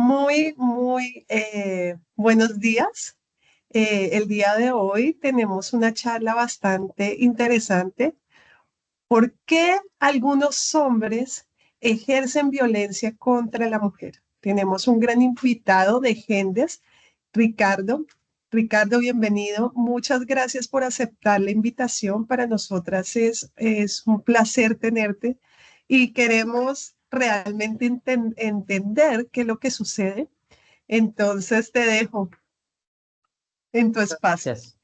Muy buenos días. El día de hoy tenemos una charla bastante interesante. ¿Por qué algunos hombres ejercen violencia contra la mujer? Tenemos un gran invitado de Gendes, Ricardo. Ricardo, bienvenido. Muchas gracias por aceptar la invitación. Para nosotras es un placer tenerte y queremos realmente entender qué es lo que sucede. Entonces te dejo en tu espacio. Gracias.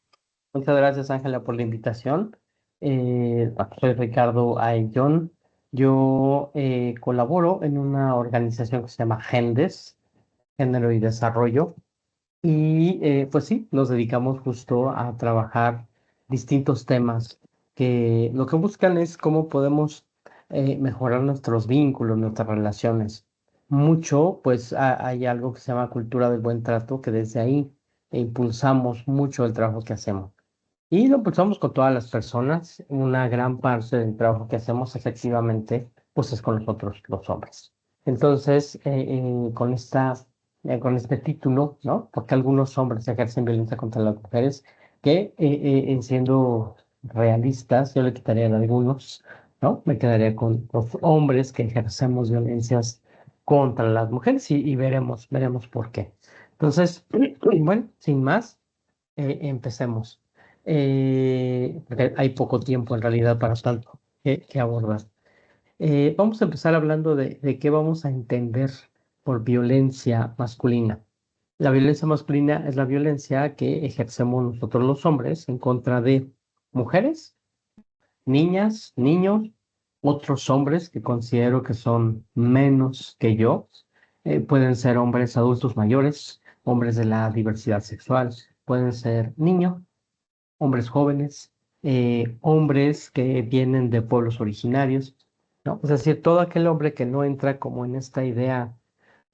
Muchas gracias, Ángela, por la invitación. Soy Ricardo Ayllón. Yo colaboro en una organización que se llama GENDES, Género y Desarrollo. Y pues sí, nos dedicamos justo a trabajar distintos temas que lo que buscan es cómo podemos mejorar nuestros vínculos, nuestras relaciones. Mucho, pues hay algo que se llama cultura del buen trato, que desde ahí impulsamos mucho el trabajo que hacemos. Y lo impulsamos con todas las personas. Una gran parte del trabajo que hacemos efectivamente, pues es con nosotros, los hombres. Entonces, con este título, ¿no? Porque algunos hombres ejercen violencia contra las mujeres, que en siendo realistas, yo le quitaría a algunos, ¿no? Me quedaría con los hombres que ejercemos violencias contra las mujeres y veremos por qué. Entonces, bueno, sin más, empecemos. Porque hay poco tiempo en realidad para tanto que abordar. Vamos a empezar hablando de qué vamos a entender por violencia masculina. La violencia masculina es la violencia que ejercemos nosotros los hombres en contra de mujeres, niñas, niños, otros hombres que considero que son menos que yo. Pueden ser hombres adultos mayores, hombres de la diversidad sexual, pueden ser niños, hombres jóvenes, hombres que vienen de pueblos originarios, ¿no? Es decir, todo aquel hombre que no entra como en esta idea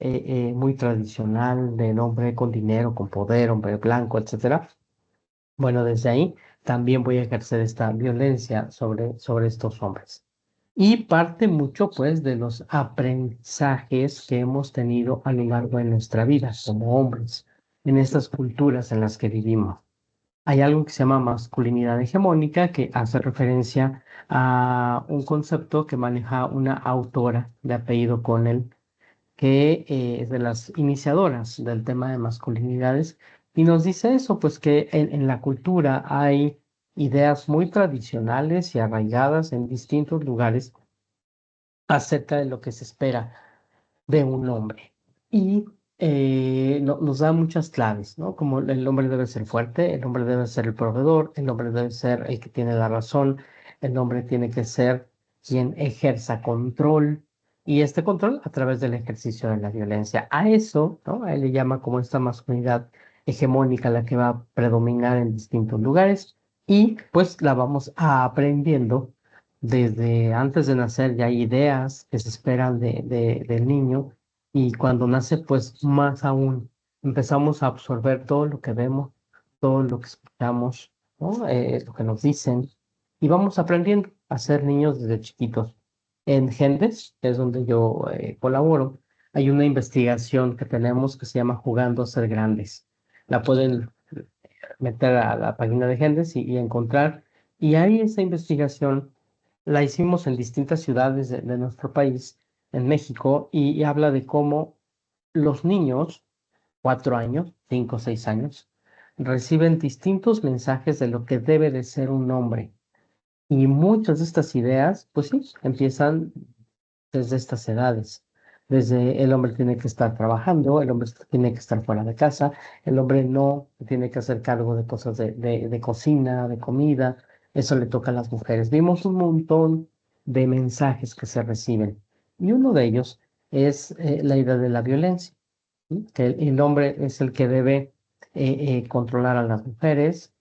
muy tradicional del hombre con dinero, con poder, hombre blanco, etcétera. Bueno, desde ahí también voy a ejercer esta violencia sobre estos hombres. Y parte mucho, pues, de los aprendizajes que hemos tenido a lo largo de nuestra vida como hombres, en estas culturas en las que vivimos. Hay algo que se llama masculinidad hegemónica, que hace referencia a un concepto que maneja una autora de apellido Connell, que es de las iniciadoras del tema de masculinidades, y nos dice eso, pues que en la cultura hay ideas muy tradicionales y arraigadas en distintos lugares acerca de lo que se espera de un hombre. Y nos da muchas claves, ¿no? Como el hombre debe ser fuerte, el hombre debe ser el proveedor, el hombre debe ser el que tiene la razón, el hombre tiene que ser quien ejerza control, y este control a través del ejercicio de la violencia. A eso, ¿no? A él le llama como esta masculinidad hegemónica la que va a predominar en distintos lugares, y pues la vamos aprendiendo desde antes de nacer. Ya hay ideas que se esperan del niño, y cuando nace, pues más aún empezamos a absorber todo lo que vemos, todo lo que escuchamos, ¿no? Lo que nos dicen, y vamos aprendiendo a ser niños desde chiquitos. En Gendes, que es donde yo colaboro, hay una investigación que tenemos que se llama Jugando a ser grandes. La pueden meter a la página de Gendes y encontrar. Y ahí esa investigación la hicimos en distintas ciudades de nuestro país, en México, y habla de cómo los niños, 4 años, 5 o 6 años, reciben distintos mensajes de lo que debe de ser un hombre. Y muchas de estas ideas, pues sí, empiezan desde estas edades. Desde el hombre tiene que estar trabajando, el hombre tiene que estar fuera de casa, el hombre no tiene que hacer cargo de cosas de cocina, de comida, eso le toca a las mujeres. Vimos un montón de mensajes que se reciben, y uno de ellos es la idea de la violencia, ¿sí? Que el hombre es el que debe controlar a las mujeres.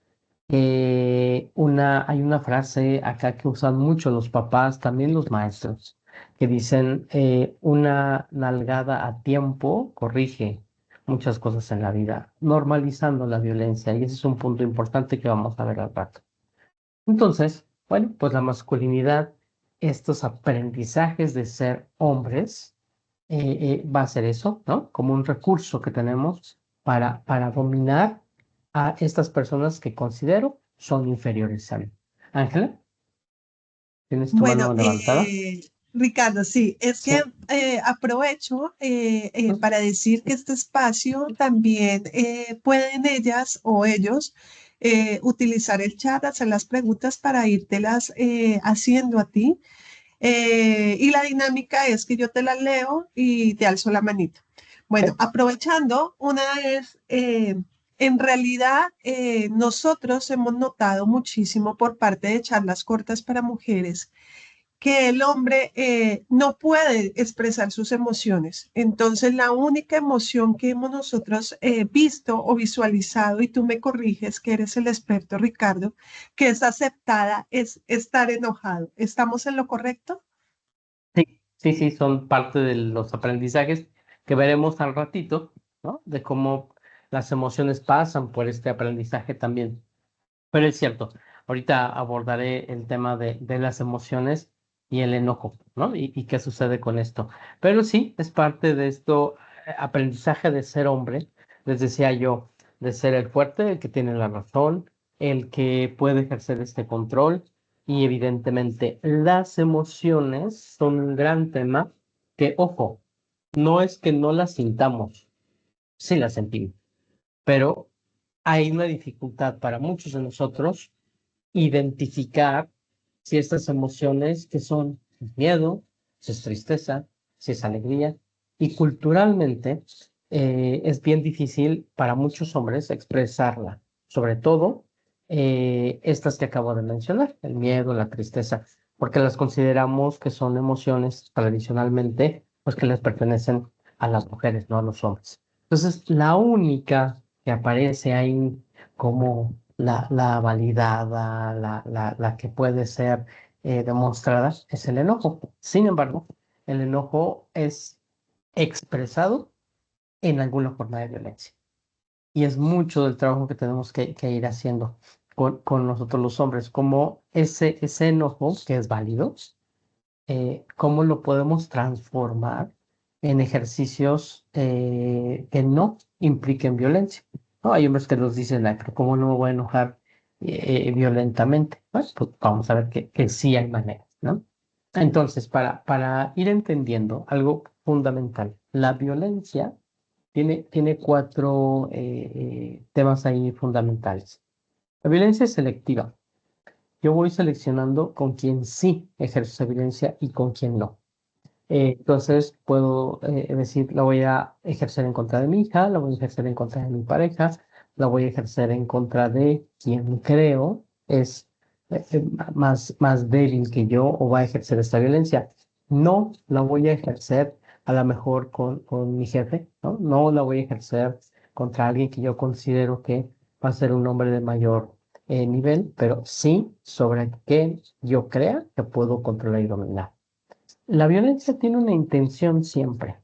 Hay una frase acá que usan mucho los papás, también los maestros, que dicen, una nalgada a tiempo corrige muchas cosas en la vida, normalizando la violencia, y ese es un punto importante que vamos a ver al rato. Entonces, bueno, pues la masculinidad, estos aprendizajes de ser hombres, va a ser eso, ¿no? Como un recurso que tenemos para dominar a estas personas que considero son inferiores a mí. Ángela, ¿tienes tu Bueno, mano levantada? Ricardo, sí, es que Sí. aprovecho Ujú. para decir que este espacio también pueden ellas o ellos utilizar el chat, hacer las preguntas para írtelas haciendo a ti. Y la dinámica es que yo te las leo y te alzo la manito. Bueno, Ok. aprovechando, una es, en realidad, nosotros hemos notado muchísimo por parte de charlas cortas para mujeres que el hombre no puede expresar sus emociones. Entonces, la única emoción que hemos nosotros visto o visualizado, y tú me corriges que eres el experto, Ricardo, que es aceptada, es estar enojado. ¿Estamos en lo correcto? Sí, sí, sí, son parte de los aprendizajes que veremos al ratito, ¿no? De cómo las emociones pasan por este aprendizaje también. Pero es cierto, ahorita abordaré el tema de las emociones y el enojo, ¿no? Y qué sucede con esto. Pero sí, es parte de esto, aprendizaje de ser hombre, les decía yo, de ser el fuerte, el que tiene la razón, el que puede ejercer este control. Y evidentemente las emociones son un gran tema que, ojo, no es que no las sintamos, sí las sentimos, pero hay una dificultad para muchos de nosotros identificar si estas emociones que son miedo, si es tristeza, si es alegría. Y culturalmente es bien difícil para muchos hombres expresarla, sobre todo estas que acabo de mencionar, el miedo, la tristeza, porque las consideramos que son emociones tradicionalmente, pues que les pertenecen a las mujeres, no a los hombres. Entonces, la única que aparece ahí como la validada, la que puede ser demostrada, es el enojo. Sin embargo, el enojo es expresado en alguna forma de violencia. Y es mucho del trabajo que tenemos que ir haciendo con nosotros los hombres, como ese enojo que es válido, cómo lo podemos transformar en ejercicios que no impliquen violencia. ¿No? Hay hombres que nos dicen, "Ay, pero ¿cómo no me voy a enojar violentamente?" Pues vamos a ver que sí hay maneras, ¿no? Entonces, para ir entendiendo algo fundamental, la violencia tiene cuatro temas ahí fundamentales. La violencia es selectiva. Yo voy seleccionando con quién sí ejerzo esa violencia y con quién no. Entonces puedo decir, la voy a ejercer en contra de mi hija, la voy a ejercer en contra de mi pareja, la voy a ejercer en contra de quien creo es más débil que yo o va a ejercer esta violencia. No la voy a ejercer a lo mejor con mi jefe, ¿no? No la voy a ejercer contra alguien que yo considero que va a ser un hombre de mayor nivel, pero sí sobre qué yo crea que puedo controlar y dominar. La violencia tiene una intención siempre,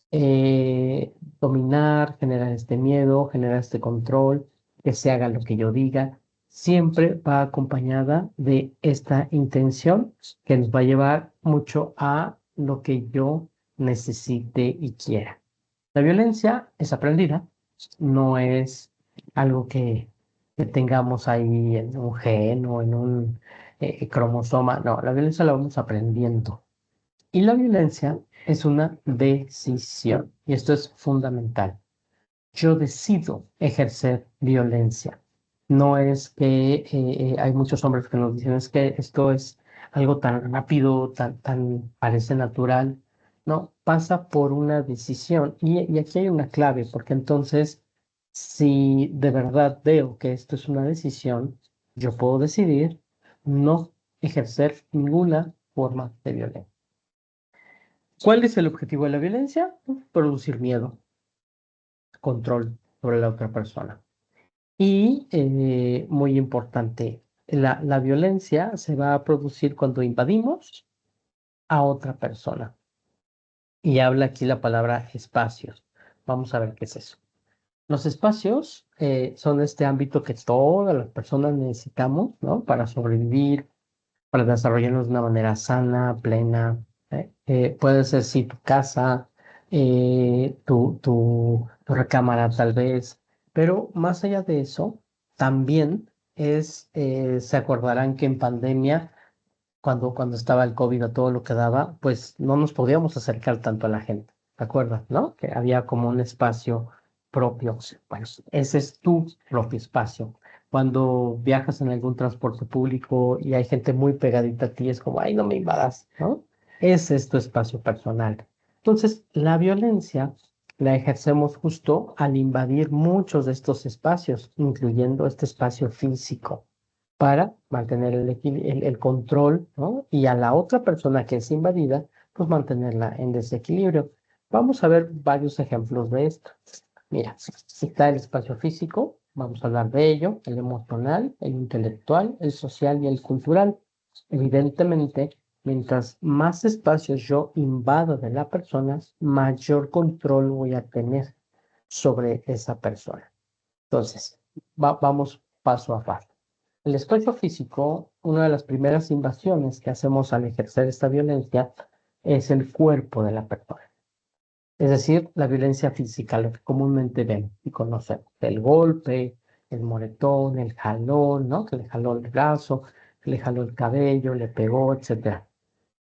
eh, dominar, generar este miedo, generar este control, que se haga lo que yo diga, siempre va acompañada de esta intención que nos va a llevar mucho a lo que yo necesite y quiera. La violencia es aprendida, no es algo que tengamos ahí en un gen o en un cromosoma, no, la violencia la vamos aprendiendo. Y la violencia es una decisión, y esto es fundamental. Yo decido ejercer violencia. No es que hay muchos hombres que nos dicen es que esto es algo tan rápido, tan parece natural. No, pasa por una decisión. Y aquí hay una clave, porque entonces, si de verdad veo que esto es una decisión, yo puedo decidir no ejercer ninguna forma de violencia. ¿Cuál es el objetivo de la violencia? Producir miedo, control sobre la otra persona. Y muy importante, la violencia se va a producir cuando invadimos a otra persona. Y habla aquí la palabra espacios. Vamos a ver qué es eso. Los espacios son este ámbito que todas las personas necesitamos, ¿no? Para sobrevivir, para desarrollarnos de una manera sana, plena. Puede ser, sí, tu casa, tu recámara tal vez, pero más allá de eso, también se acordarán que en pandemia, cuando estaba el COVID a todo lo que daba, pues no nos podíamos acercar tanto a la gente, ¿te acuerdas, no? Que había como un espacio propio. Bueno, ese es tu propio espacio. Cuando viajas en algún transporte público y hay gente muy pegadita a ti, es como, ay, no me invadas, ¿no? Ese es tu espacio personal. Entonces, la violencia la ejercemos justo al invadir muchos de estos espacios, incluyendo este espacio físico para mantener el control, ¿no? Y a la otra persona que es invadida, pues mantenerla en desequilibrio. Vamos a ver varios ejemplos de esto. Mira, está el espacio físico, vamos a hablar de ello, el emocional, el intelectual, el social y el cultural. Evidentemente, mientras más espacios yo invado de la persona, mayor control voy a tener sobre esa persona. Entonces, vamos paso a paso. El espacio físico, una de las primeras invasiones que hacemos al ejercer esta violencia es el cuerpo de la persona. Es decir, la violencia física, lo que comúnmente ven y conocen. El golpe, el moretón, el jalón, ¿no? Que le jaló el brazo, que le jaló el cabello, le pegó, etcétera.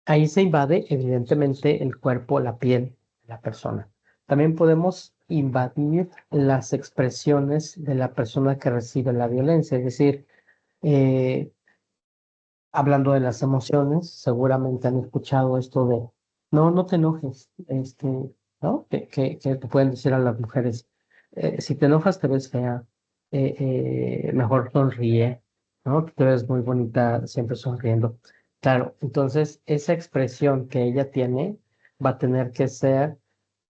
Ahí se invade, evidentemente, el cuerpo, la piel de la persona. También podemos invadir las expresiones de la persona que recibe la violencia, es decir, eh, hablando de las emociones, seguramente han escuchado esto de, no, no te enojes, ¿no? Que te pueden decir a las mujeres, si te enojas te ves fea, mejor sonríe, ¿no? Te ves muy bonita siempre sonriendo. Claro, entonces esa expresión que ella tiene va a tener que ser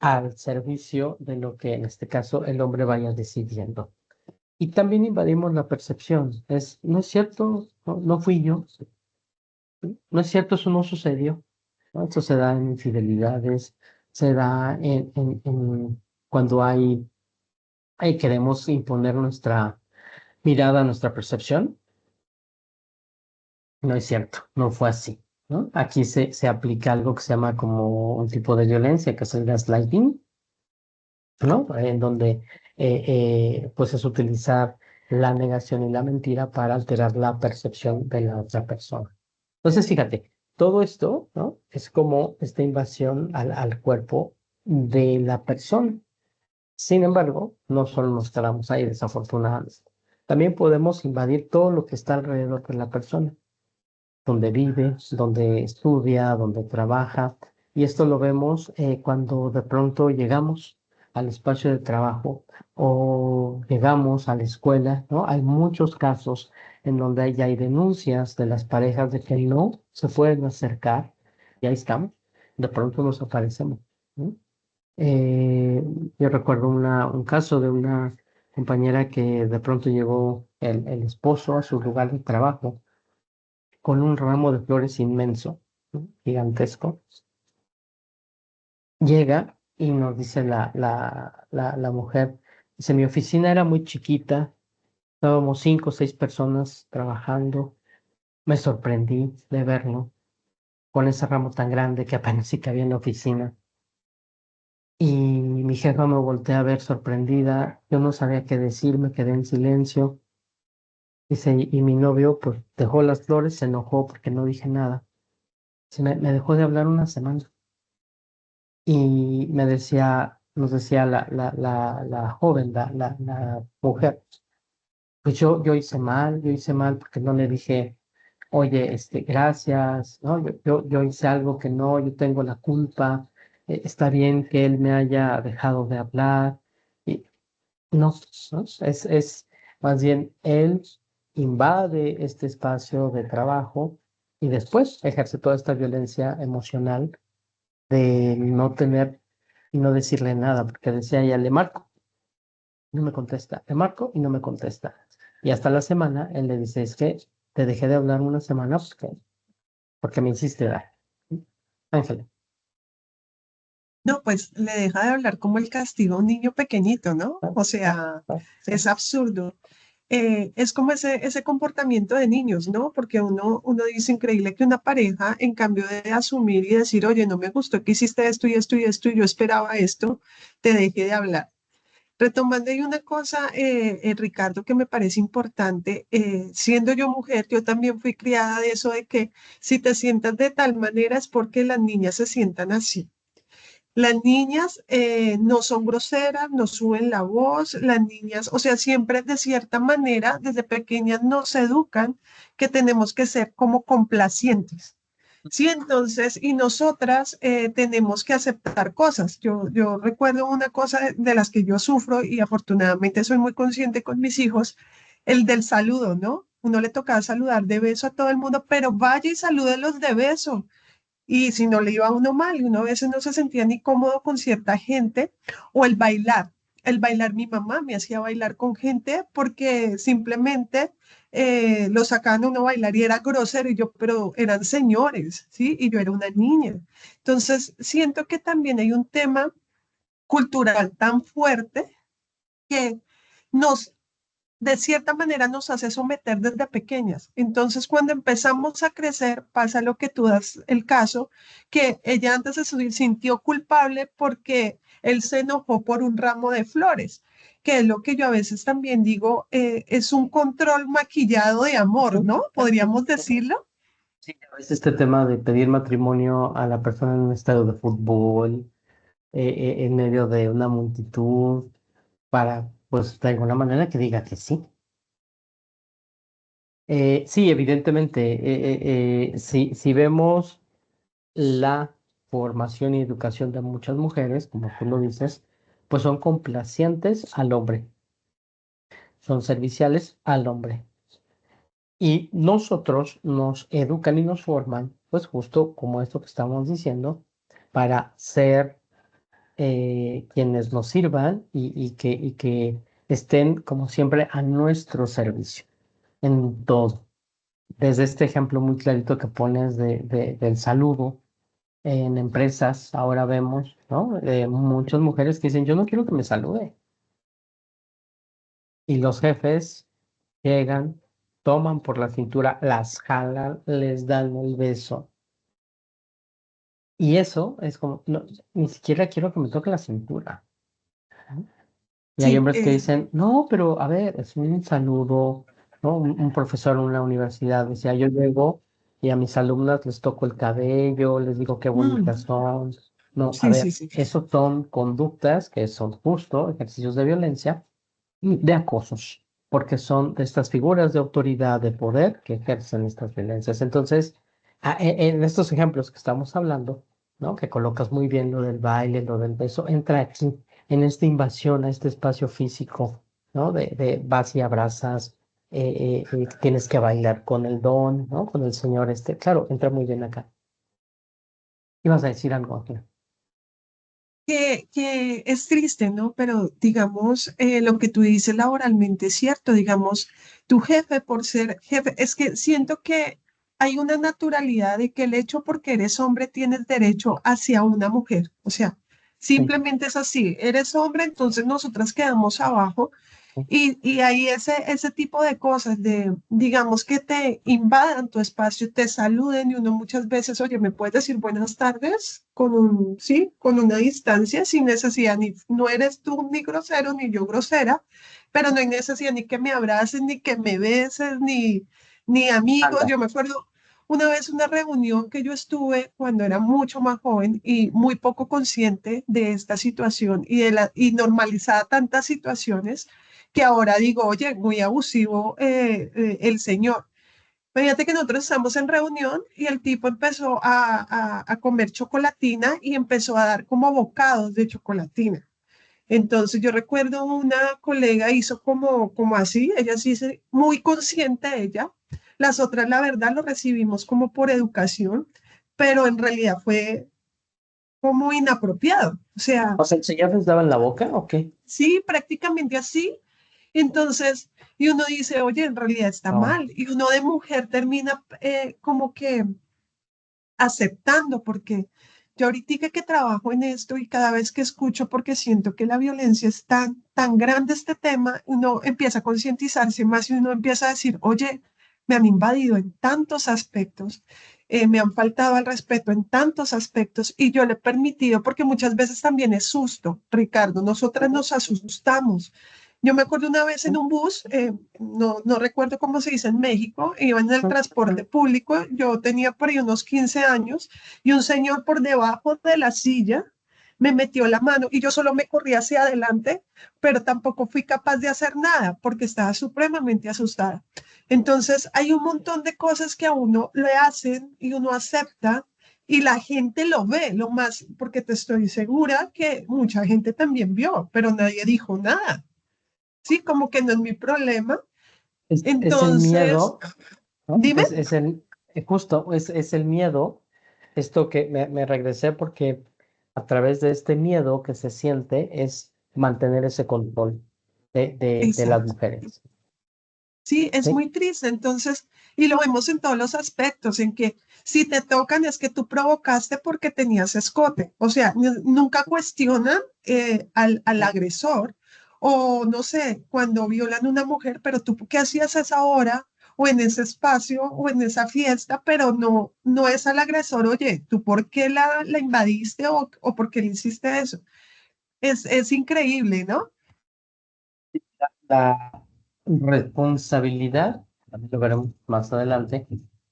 al servicio de lo que en este caso el hombre vaya decidiendo. Y también invadimos la percepción. No es cierto, no, no fui yo, no es cierto, eso no sucedió, ¿no? Esto se da en infidelidades, se da cuando queremos imponer nuestra mirada, nuestra percepción. No es cierto, no fue así, ¿no? Aquí se aplica algo que se llama como un tipo de violencia, que es el gaslighting, ¿no? En donde pues es utilizar la negación y la mentira para alterar la percepción de la otra persona. Entonces, fíjate, todo esto, ¿no? Es como esta invasión al cuerpo de la persona. Sin embargo, no solo nos quedamos ahí, desafortunadamente. También podemos invadir todo lo que está alrededor de la persona, donde vive, donde estudia, donde trabaja. Y esto lo vemos cuando de pronto llegamos al espacio de trabajo o llegamos a la escuela, ¿no? Hay muchos casos en donde ya hay denuncias de las parejas de que no se pueden acercar y ahí estamos, de pronto nos aparecemos, ¿no? Eh, yo recuerdo un caso de una compañera que de pronto llegó el esposo a su lugar de trabajo con un ramo de flores inmenso, ¿no? Gigantesco. Llega y nos dice la mujer, dice, mi oficina era muy chiquita, estábamos 5 o 6 personas trabajando, me sorprendí de verlo con ese ramo tan grande que apenas sí cabía en la oficina. Y mi jefa me voltea a ver sorprendida, yo no sabía qué decir, me quedé en silencio. Dice, y mi novio pues dejó las flores, se enojó porque no dije nada. Me dejó de hablar una semana. Y nos decía la joven, la mujer, pues yo hice mal porque no le dije, oye, gracias, ¿no? Yo hice algo que no, yo tengo la culpa, está bien que él me haya dejado de hablar. Y no, ¿no? Es más bien él invade este espacio de trabajo y después ejerce toda esta violencia emocional de no tener y no decirle nada, porque decía ella, le marco, no me contesta, le marco y no me contesta. Y hasta la semana él le dice, es que te dejé de hablar una semana porque me hiciste dar. Ángela. No, pues le deja de hablar como el castigo a un niño pequeñito, ¿no? Ah, O sea, ah, sí, es absurdo. es como ese comportamiento de niños, ¿no? Porque uno dice increíble que una pareja, en cambio de asumir y decir, oye, no me gustó que hiciste esto y esto y esto y yo esperaba esto, te deje de hablar. Retomando ahí una cosa, Ricardo, que me parece importante, siendo yo mujer, yo también fui criada de eso de que si te sientas de tal manera es porque las niñas se sientan así. Las niñas no son groseras, no suben la voz, las niñas, o sea, siempre de cierta manera, desde pequeñas nos educan que tenemos que ser como complacientes. Sí, entonces, y nosotras tenemos que aceptar cosas. Yo recuerdo una cosa de las que yo sufro y afortunadamente soy muy consciente con mis hijos, el del saludo, ¿no? Uno le tocaba saludar de beso a todo el mundo, pero vaya y salúdelos de beso. Y si no le iba a uno mal, y uno a veces no se sentía ni cómodo con cierta gente, o el bailar. El bailar, mi mamá me hacía bailar con gente porque simplemente lo sacaban a uno a bailar y era grosero, y yo, pero eran señores, ¿sí? Y yo era una niña. Entonces, siento que también hay un tema cultural tan fuerte que nos de cierta manera nos hace someter desde pequeñas. Entonces, cuando empezamos a crecer, pasa lo que tú das el caso, que ella antes se sintió culpable porque él se enojó por un ramo de flores, que es lo que yo a veces también digo, es un control maquillado de amor, ¿no? Podríamos decirlo. Sí, a veces este tema de pedir matrimonio a la persona en un estadio de fútbol, en medio de una multitud, para, pues, de alguna manera que diga que sí. Sí, evidentemente, si vemos la formación y educación de muchas mujeres, como tú lo dices, pues son complacientes al hombre, son serviciales al hombre. Y nosotros nos educan y nos forman, pues justo como esto que estamos diciendo, para ser quienes nos sirvan y que estén, como siempre, a nuestro servicio en todo. Desde este ejemplo muy clarito que pones del saludo en empresas, ahora vemos, ¿no? Muchas mujeres que dicen, yo no quiero que me salude. Y los jefes llegan, toman por la cintura, las jalan, les dan el beso. Y eso es como, no, ni siquiera quiero que me toque la cintura. Y hay Sí, hombres que dicen, no, pero a ver, es un saludo, ¿no? Un profesor en una universidad decía, yo llego y a mis alumnas les toco el cabello, les digo qué mm, bonitas son. No, a sí, sí, ver, sí. esos son conductas que son justo ejercicios de violencia y de acosos, porque son de estas figuras de autoridad, de poder que ejercen estas violencias. Entonces, en estos ejemplos que estamos hablando, ¿no? Que colocas muy bien lo del baile, lo del beso, entra aquí, en esta invasión a este espacio físico, ¿no? De vas y abrazas, tienes que bailar con el don, ¿no? Con el señor este. Claro, entra muy bien acá. Ibas a decir algo aquí. Que es triste, ¿no? Pero digamos, lo que tú dices laboralmente es cierto, digamos, tu jefe por ser jefe, es que siento que hay una naturalidad de que el hecho porque eres hombre tienes derecho hacia una mujer, o sea, Sí, simplemente es así, eres hombre, entonces nosotras quedamos abajo sí, y hay ese tipo de cosas, de, digamos, que te invadan tu espacio, te saluden y uno muchas veces, oye, ¿me puedes decir buenas tardes? Con un, sí, con una distancia, sin necesidad, ni, no eres tú ni grosero, ni yo grosera, pero no hay necesidad ni que me abraces, ni que me beses, ni amigos. anda. Yo me acuerdo una vez una reunión que yo estuve cuando era mucho más joven y muy poco consciente de esta situación y normalizada tantas situaciones que ahora digo, oye, muy abusivo el señor. Fíjate que nosotros estamos en reunión y el tipo empezó a comer chocolatina y empezó a dar como bocados de chocolatina. Entonces yo recuerdo una colega hizo como así, ella sí se, muy consciente de ella. Las otras, la verdad, lo recibimos como por educación, pero en realidad fue como inapropiado. O sea, O sea, ¿el señor les daba en la boca o qué? sí, prácticamente así. Entonces, y uno dice, oye, en realidad está No. mal. Y uno de mujer termina como que aceptando, porque yo ahorita que trabajo en esto y cada vez que escucho, porque siento que la violencia es tan grande este tema, uno empieza a concientizarse más y uno empieza a decir, oye, me han invadido en tantos aspectos, me han faltado al respeto en tantos aspectos y yo le he permitido, porque muchas veces también es susto, Ricardo, nosotras nos asustamos. Yo me acuerdo una vez en un bus, no recuerdo cómo se dice en México, iba en el transporte público, yo tenía por ahí unos 15 años y un señor por debajo de la silla me metió la mano y yo solo me corrí hacia adelante, pero tampoco fui capaz de hacer nada porque estaba supremamente asustada. Entonces hay un montón de cosas que a uno le hacen y uno acepta y la gente lo ve, lo más, porque te estoy segura que mucha gente también vio, pero nadie dijo nada. Sí, como que no es mi problema. Es el Entonces, miedo, ¿no? dime. Es el, justo, es el miedo, esto que me regresé porque a través de este miedo que se siente es mantener ese control de las Exacto. mujeres. Sí, es ¿Sí? muy triste. Entonces, y lo vemos en todos los aspectos, en que si te tocan es que tú provocaste porque tenías escote. O sea, nunca cuestionan al agresor. O no sé, cuando violan a una mujer, pero tú, ¿qué hacías a esa hora? O en ese espacio, o en esa fiesta, pero no es al agresor, oye, ¿tú por qué la invadiste o por qué le hiciste eso? Es increíble, ¿no? La responsabilidad, también lo veremos más adelante,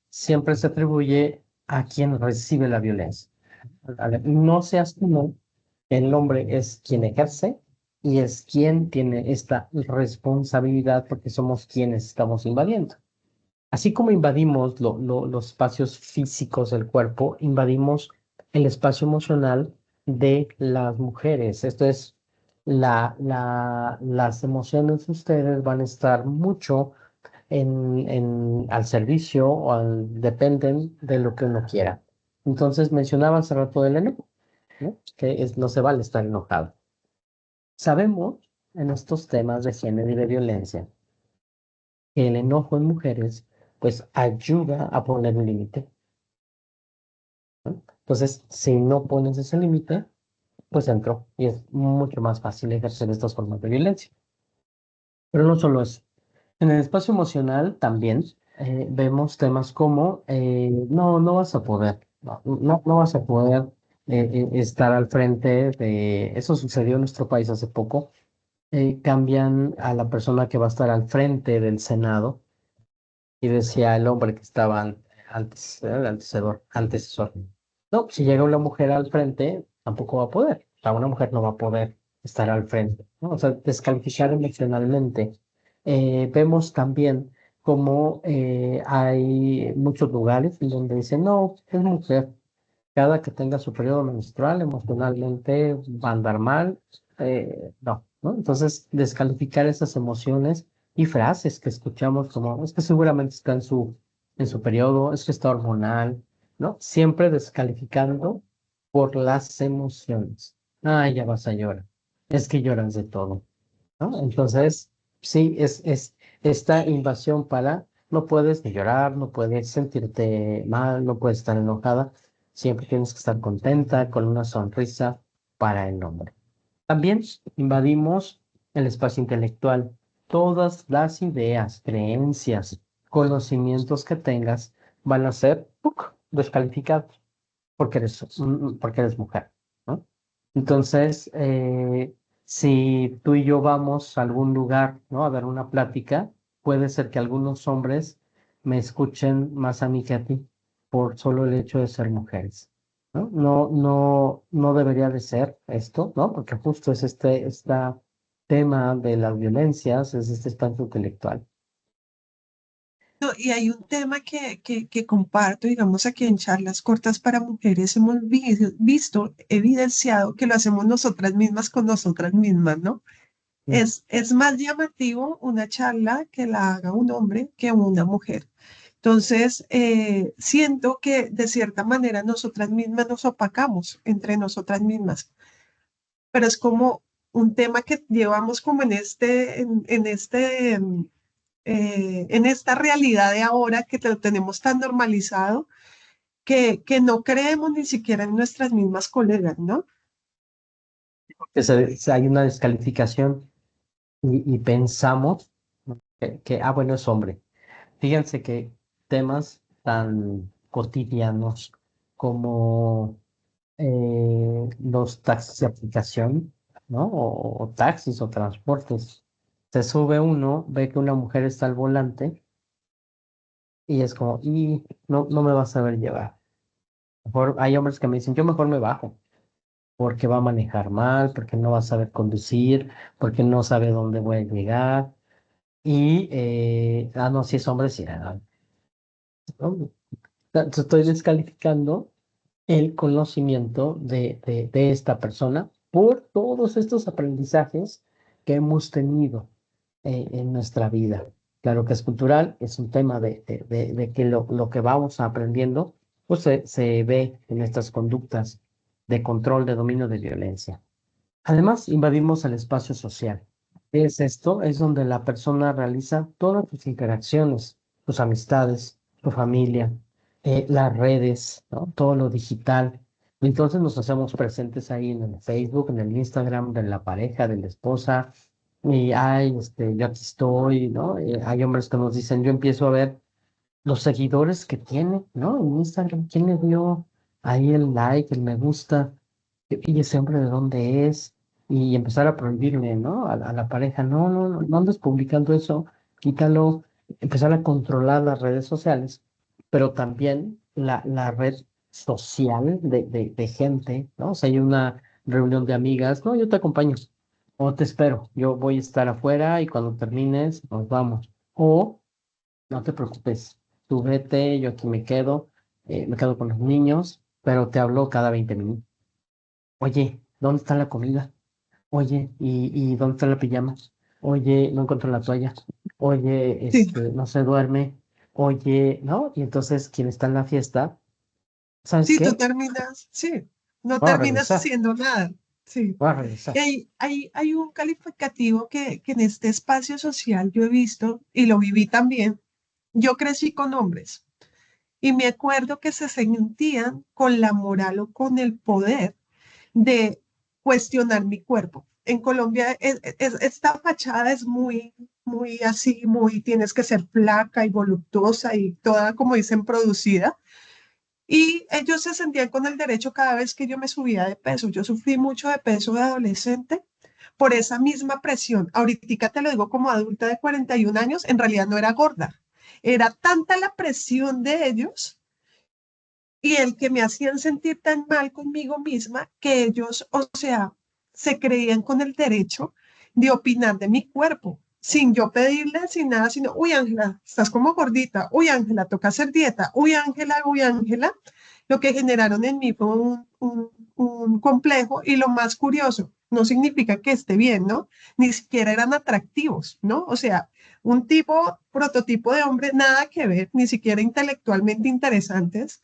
siempre se atribuye a quien recibe la violencia. ¿Vale? No se asume que el hombre es quien ejerce y es quien tiene esta responsabilidad porque somos quienes estamos invadiendo. Así como invadimos los espacios físicos del cuerpo, invadimos el espacio emocional de las mujeres. Esto es, las emociones de ustedes van a estar mucho al servicio o dependen de lo que uno quiera. Entonces mencionaba hace rato del enojo, ¿no? Que no se vale estar enojado. Sabemos en estos temas de género y de violencia que el enojo en mujeres pues ayuda a poner un límite, ¿no? Entonces, si no pones ese límite, pues entró y es mucho más fácil ejercer estas formas de violencia. Pero no solo eso. En el espacio emocional también vemos temas como no vas a poder, no vas a poder estar al frente de, eso sucedió en nuestro país hace poco, cambian a la persona que va a estar al frente del Senado y decía el hombre que estaba antes, el antecesor. No, si llega una mujer al frente, tampoco va a poder. O sea, una mujer no va a poder estar al frente, ¿no? O sea, descalificar emocionalmente. Vemos también como hay muchos lugares en donde dicen, no, es mujer. Cada que tenga su periodo menstrual, emocionalmente va a andar mal. No, ¿no? Entonces, descalificar esas emociones y frases que escuchamos como, es que seguramente está en su periodo, es que está hormonal, ¿no? Siempre descalificando por las emociones. Ay, ya vas a llorar. Es que lloras de todo, ¿no? Entonces, sí, es esta invasión para, no puedes ni llorar, no puedes sentirte mal, no puedes estar enojada, siempre tienes que estar contenta, con una sonrisa para el hombre. También invadimos el espacio intelectual. Todas las ideas, creencias, conocimientos que tengas van a ser ¡puc! Descalificados porque eres mujer, ¿no? Entonces, si tú y yo vamos a algún lugar, ¿no? A dar una plática, puede ser que algunos hombres me escuchen más a mí que a ti por solo el hecho de ser mujeres, ¿no? No debería de ser esto, ¿no? Porque justo es este tema de las violencias, es este espacio intelectual. No, y hay un tema que comparto, digamos, aquí en charlas cortas para mujeres, hemos visto, evidenciado que lo hacemos nosotras mismas con nosotras mismas, ¿no? Mm. Es más llamativo una charla que la haga un hombre que una mujer. Entonces, siento que de cierta manera nosotras mismas nos opacamos entre nosotras mismas, pero es como un tema que llevamos como en esta realidad de ahora que lo tenemos tan normalizado que no creemos ni siquiera en nuestras mismas colegas, ¿no? Hay una descalificación y pensamos bueno, es hombre. Fíjense que temas tan cotidianos como los taxis de aplicación, ¿no? O taxis o transportes. Se sube uno, ve que una mujer está al volante y es como, y no me va a saber llevar. Mejor, hay hombres que me dicen, yo mejor me bajo, porque va a manejar mal, porque no va a saber conducir, porque no sabe dónde voy a llegar. Y, no, si es hombre, sí. No, estoy descalificando el conocimiento de esta persona por todos estos aprendizajes que hemos tenido en nuestra vida. Claro que es cultural, es un tema de que lo que vamos aprendiendo, pues se ve en estas conductas de control, de dominio, de violencia. Además, invadimos el espacio social. ¿Qué es esto? Es donde la persona realiza todas sus interacciones, sus amistades, su familia, las redes, ¿no? Todo lo digital. Entonces nos hacemos presentes ahí en el Facebook, en el Instagram de la pareja, de la esposa. Y ay, yo aquí estoy, ¿no? Hay hombres que nos dicen, yo empiezo a ver los seguidores que tiene, ¿no? En Instagram, ¿quién le dio ahí el like, el me gusta? Y ese hombre de dónde es, y empezar a prohibirle, ¿no? A la pareja, no andes publicando eso, quítalo, empezar a controlar las redes sociales, pero también la red social de gente, ¿no? O sea, hay una reunión de amigas, no, yo te acompaño, o te espero, yo voy a estar afuera y cuando termines nos vamos, o no te preocupes, tú vete, yo aquí me quedo con los niños, pero te hablo cada 20 minutos. Oye, ¿dónde está la comida? Oye, ¿y dónde está la pijama? Oye, no encuentro la toalla. Oye, Sí, no se duerme. Oye, ¿no? Y entonces, quien está en la fiesta, ¿sabes sí, tú qué? terminas, sí, no Voy a terminas regresar, haciendo nada, sí. voy a regresar. Y hay un calificativo que en este espacio social yo he visto y lo viví también. Yo crecí con hombres y me acuerdo que se sentían con la moral o con el poder de cuestionar mi cuerpo. En Colombia esta fachada es muy así, muy, tienes que ser flaca y voluptuosa y toda, como dicen, producida. Y ellos se sentían con el derecho cada vez que yo me subía de peso. Yo sufrí mucho de peso de adolescente por esa misma presión. Ahorita te lo digo como adulta de 41 años, en realidad no era gorda. Era tanta la presión de ellos y el que me hacían sentir tan mal conmigo misma que ellos, o sea, se creían con el derecho de opinar de mi cuerpo, sin yo pedirle, sin nada, sino, uy, Ángela, estás como gordita, uy, Ángela, toca hacer dieta, uy, Ángela, lo que generaron en mí fue un complejo y lo más curioso, no significa que esté bien, ¿no? Ni siquiera eran atractivos, ¿no? O sea, un tipo, prototipo de hombre, nada que ver, ni siquiera intelectualmente interesantes,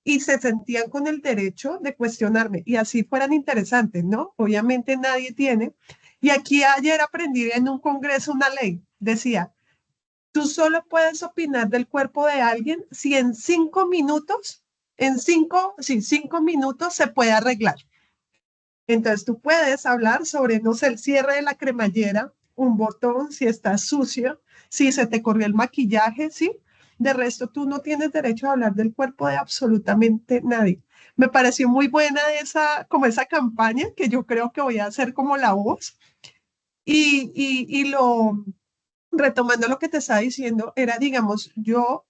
y se sentían con el derecho de cuestionarme y así fueran interesantes, ¿no? Obviamente nadie tiene. Y aquí ayer aprendí en un congreso una ley, decía, tú solo puedes opinar del cuerpo de alguien si en 5 minutos, sí, 5 minutos se puede arreglar. Entonces tú puedes hablar sobre, no sé, el cierre de la cremallera, un botón, si está sucio, si se te corrió el maquillaje, ¿sí? De resto, tú no tienes derecho a hablar del cuerpo de absolutamente nadie. Me pareció muy buena como esa campaña que yo creo que voy a hacer como la voz. Y retomando lo que te estaba diciendo, era, digamos, yo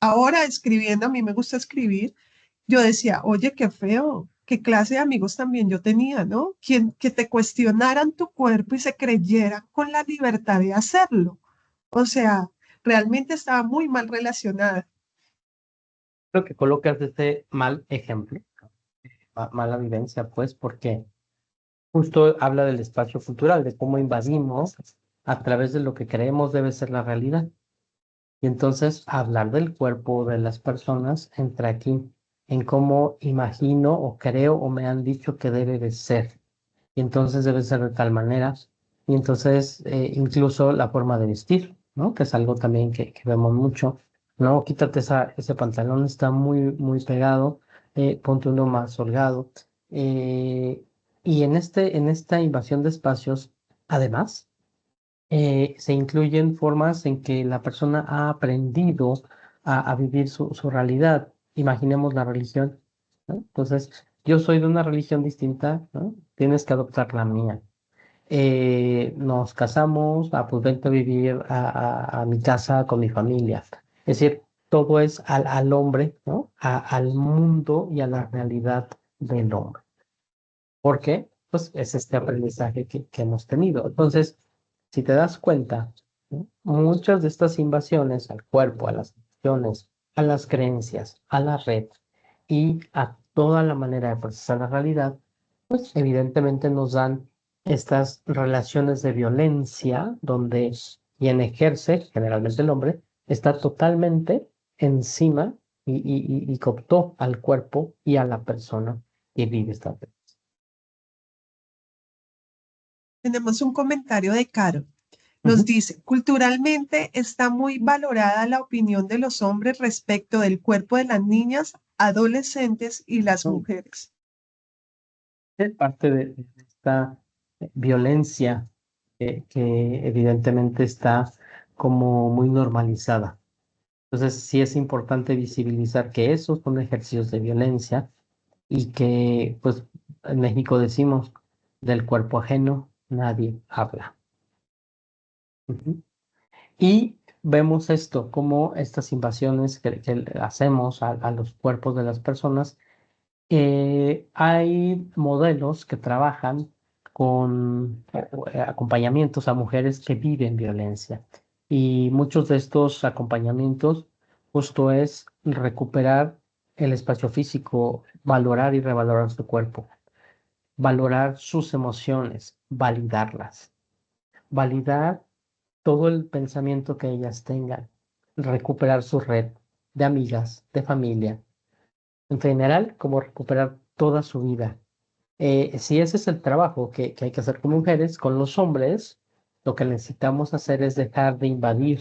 ahora escribiendo, a mí me gusta escribir, yo decía, oye, qué feo, qué clase de amigos también yo tenía, ¿no? Que te cuestionaran tu cuerpo y se creyeran con la libertad de hacerlo. O sea, realmente estaba muy mal relacionada. Creo que colocas este mal ejemplo, mala vivencia, pues, porque justo habla del espacio cultural, de cómo invadimos a través de lo que creemos debe ser la realidad. Y entonces hablar del cuerpo de las personas entra aquí en cómo imagino o creo o me han dicho que debe de ser. Y entonces debe ser de tal manera. Y entonces incluso la forma de vestir, ¿no? Que es algo también que vemos mucho. No, quítate ese pantalón, está muy pegado, ponte uno más holgado. Eh, y en esta invasión de espacios, además, se incluyen formas en que la persona ha aprendido a vivir su realidad. Imaginemos la religión, ¿no? Entonces, yo soy de una religión distinta, ¿no? Tienes que adoptar la mía. Nos casamos, pues vente a vivir a mi casa con mi familia. Es decir, todo es al hombre, ¿no? Al mundo y a la realidad del hombre. ¿Por qué? Pues es este aprendizaje que hemos tenido. Entonces, si te das cuenta, ¿no? Muchas de estas invasiones al cuerpo, a las emociones, a las creencias, a la red y a toda la manera de procesar la realidad, pues evidentemente nos dan estas relaciones de violencia donde quien ejerce, generalmente el hombre, está totalmente encima y cooptó al cuerpo y a la persona que vive esta vida. Tenemos un comentario de Caro. Nos Ujú. dice, culturalmente está muy valorada la opinión de los hombres respecto del cuerpo de las niñas, adolescentes y las Mm. mujeres. Es parte de esta violencia que evidentemente está como muy normalizada. Entonces, sí es importante visibilizar que esos son ejercicios de violencia y que, pues, en México decimos, del cuerpo ajeno nadie habla. Ujú. Y vemos esto, como estas invasiones que hacemos a los cuerpos de las personas. Hay modelos que trabajan con acompañamientos a mujeres que viven violencia y muchos de estos acompañamientos justo es recuperar el espacio físico, valorar y revalorar su cuerpo, valorar sus emociones, validarlas, validar todo el pensamiento que ellas tengan, recuperar su red de amigas, de familia, en general, como recuperar toda su vida. Si ese es el trabajo que hay que hacer con mujeres, con los hombres, lo que necesitamos hacer es dejar de invadir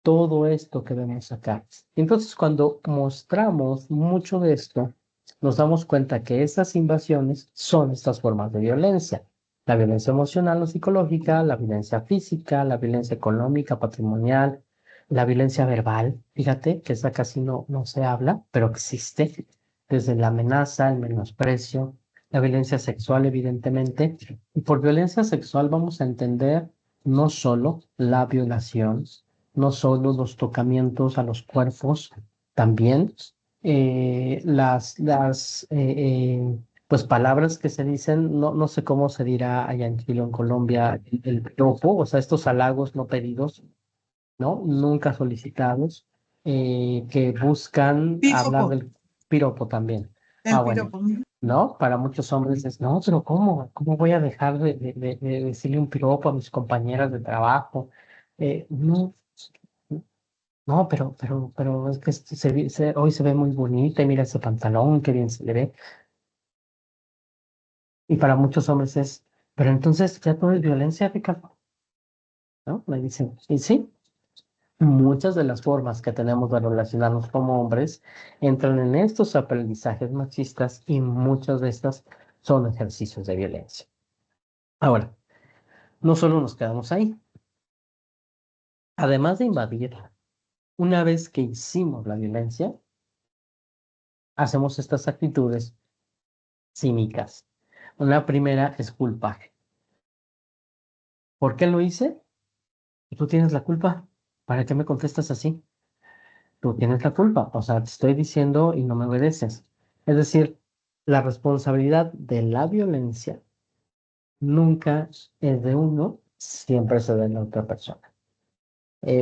todo esto que vemos acá. Entonces, cuando mostramos mucho de esto, nos damos cuenta que esas invasiones son estas formas de violencia. La violencia emocional o psicológica, la violencia física, la violencia económica, patrimonial, la violencia verbal. Fíjate que esa casi no se habla, pero existe. Desde la amenaza, el menosprecio, la violencia sexual, evidentemente. Y por violencia sexual vamos a entender no solo la violación, no solo los tocamientos a los cuerpos, también pues palabras que se dicen, no sé cómo se dirá allá en Chile o en Colombia, el piropo, o sea, estos halagos no pedidos, ¿no? Nunca solicitados, que buscan hablar Piropo, del piropo también. el Ah, bueno. piropo. ¿No? Para muchos hombres es, no, pero ¿cómo? ¿Cómo voy a dejar de decirle un piropo a mis compañeras de trabajo? No, no, pero es que hoy se ve muy bonita y mira ese pantalón, qué bien se le ve. Y para muchos hombres es, pero entonces ya todo es violencia, Ricardo, ¿no? Me dicen, y sí, muchas de las formas que tenemos de relacionarnos como hombres entran en estos aprendizajes machistas y muchas de estas son ejercicios de violencia. Ahora, no solo nos quedamos ahí. Además de invadir, una vez que hicimos la violencia, hacemos estas actitudes cínicas. Una primera es culpar. ¿Por qué lo hice? Tú tienes la culpa. ¿Para qué me contestas así? Tú tienes la culpa. O sea, te estoy diciendo y no me obedeces. Es decir, la responsabilidad de la violencia nunca es de uno, siempre es de la otra persona.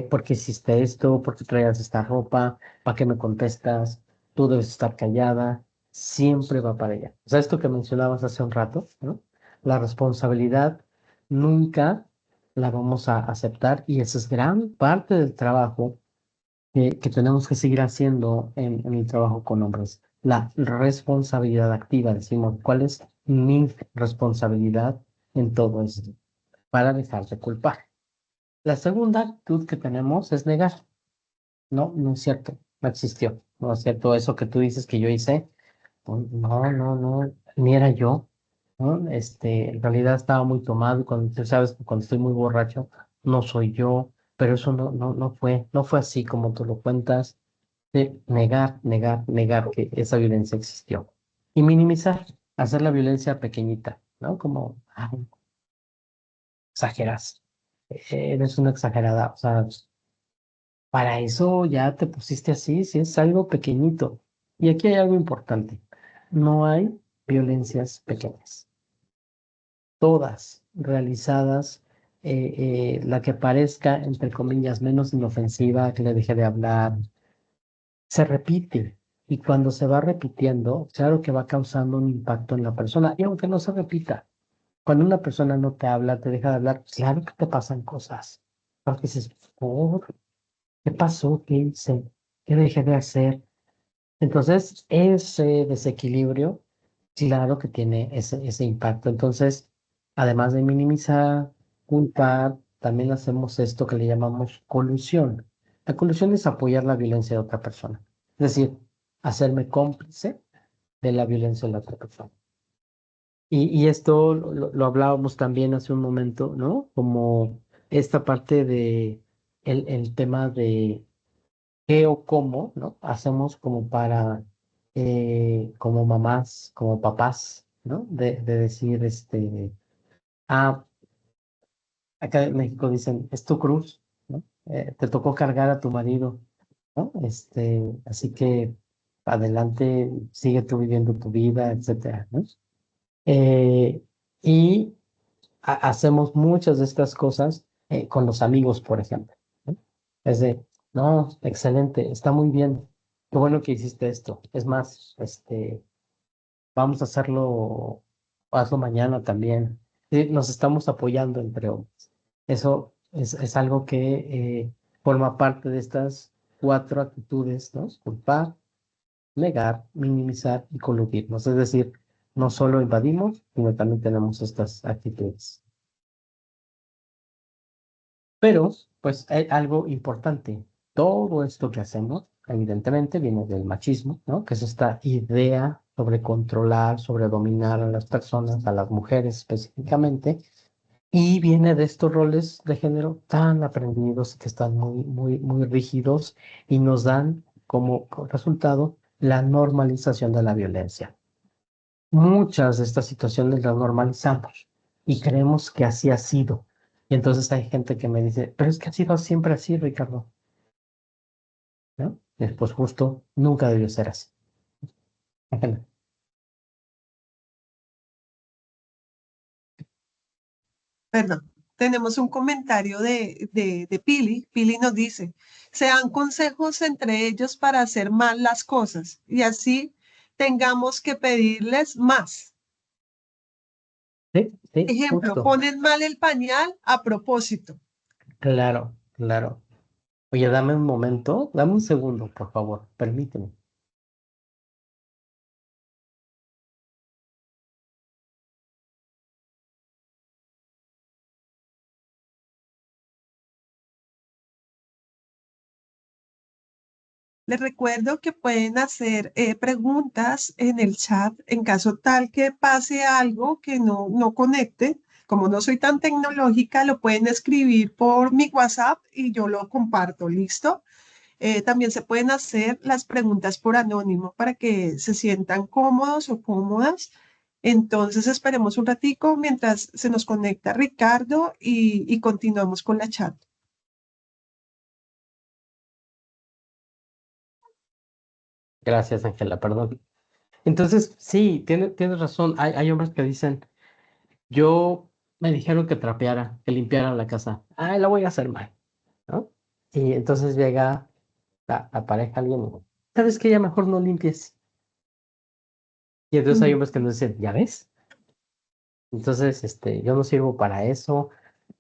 ¿Por qué hiciste esto? ¿Por qué traías esta ropa? ¿Para qué me contestas? Tú debes estar callada. Siempre va para allá. O sea, esto que mencionabas hace un rato, ¿no? La responsabilidad nunca la vamos a aceptar y esa es gran parte del trabajo que tenemos que seguir haciendo en el trabajo con hombres. La responsabilidad activa, decimos, ¿cuál es mi responsabilidad en todo esto? Para dejar de culpar. La segunda actitud que tenemos es negar. No, no es cierto, no existió. No es cierto eso que tú dices que yo hice. No, no, no, ni era yo, ¿no? En realidad estaba muy tomado y cuando tú sabes que cuando estoy muy borracho, no soy yo, pero eso no fue así como tú lo cuentas, de negar, negar, negar que esa violencia existió y minimizar, hacer la violencia pequeñita, ¿no? Como, ay, exageras, eres una exagerada, o sea, para eso ya te pusiste así, si es algo pequeñito. Y aquí hay algo importante. No hay violencias pequeñas. Todas realizadas, la que parezca, entre comillas, menos inofensiva, que le deje de hablar, se repite. Y cuando se va repitiendo, claro que va causando un impacto en la persona. Y aunque no se repita, cuando una persona no te habla, te deja de hablar, claro que te pasan cosas. Porque dices, "Oh, ¿qué pasó? ¿Qué hice? ¿Qué dejé de hacer?". Entonces, ese desequilibrio, claro que tiene ese impacto. Entonces, además de minimizar, culpar, también hacemos esto que le llamamos colusión. La colusión es apoyar la violencia de otra persona. Es decir, hacerme cómplice de la violencia de la otra persona. Y esto lo hablábamos también hace un momento, ¿no? Como esta parte de el tema de qué o cómo, ¿no? Hacemos como para, como mamás, como papás, ¿no? De decir, ah, acá en México dicen, es tu cruz, ¿no? Te tocó cargar a tu marido, ¿no? Así que adelante, sigue tú viviendo tu vida, etcétera, ¿no? Eh, y hacemos muchas de estas cosas con los amigos, por ejemplo, ¿no? Es de, no, excelente, está muy bien, qué bueno que hiciste esto. Es más, vamos a hacerlo, hazlo mañana también. Sí, nos estamos apoyando entre hombres. Eso es algo que forma parte de estas cuatro actitudes, ¿no? Culpar, negar, minimizar y coludirnos. Es decir, no solo invadimos, sino también tenemos estas actitudes. Pero, pues hay algo importante. Todo esto que hacemos, evidentemente, viene del machismo, ¿no? Que es esta idea sobre controlar, sobre dominar a las personas, a las mujeres específicamente, y viene de estos roles de género tan aprendidos que están muy, muy, muy rígidos y nos dan como resultado la normalización de la violencia. Muchas de estas situaciones las normalizamos y creemos que así ha sido. Y entonces hay gente que me dice, pero es que ha sido siempre así, Ricardo, ¿no? Y pues justo nunca debió ser así. Perdón. Tenemos un comentario de Pili. Pili nos dice, se dan consejos entre ellos para hacer mal las cosas y así tengamos que pedirles más. Sí, sí, Ejemplo, justo. ponen mal el pañal a propósito. Claro, claro. Oye, dame un momento, dame un segundo, por favor, permíteme. Les recuerdo que pueden hacer preguntas en el chat en caso tal que pase algo que no conecte. Como no soy tan tecnológica, lo pueden escribir por mi WhatsApp y yo lo comparto. ¿Listo? También se pueden hacer las preguntas por anónimo para que se sientan cómodos o cómodas. Entonces esperemos un ratico mientras se nos conecta Ricardo y continuamos con la chat. Gracias, Ángela, perdón. Entonces, sí, tienes razón. Hay hombres que dicen, yo me dijeron que trapeara, que limpiara la casa. Ah, la voy a hacer mal, ¿no? Y entonces llega la pareja, alguien, y, ¿sabes qué? Ya mejor no limpies. Y entonces hay Mm. hombres que nos dicen, ¿ya ves? Entonces, yo no sirvo para eso,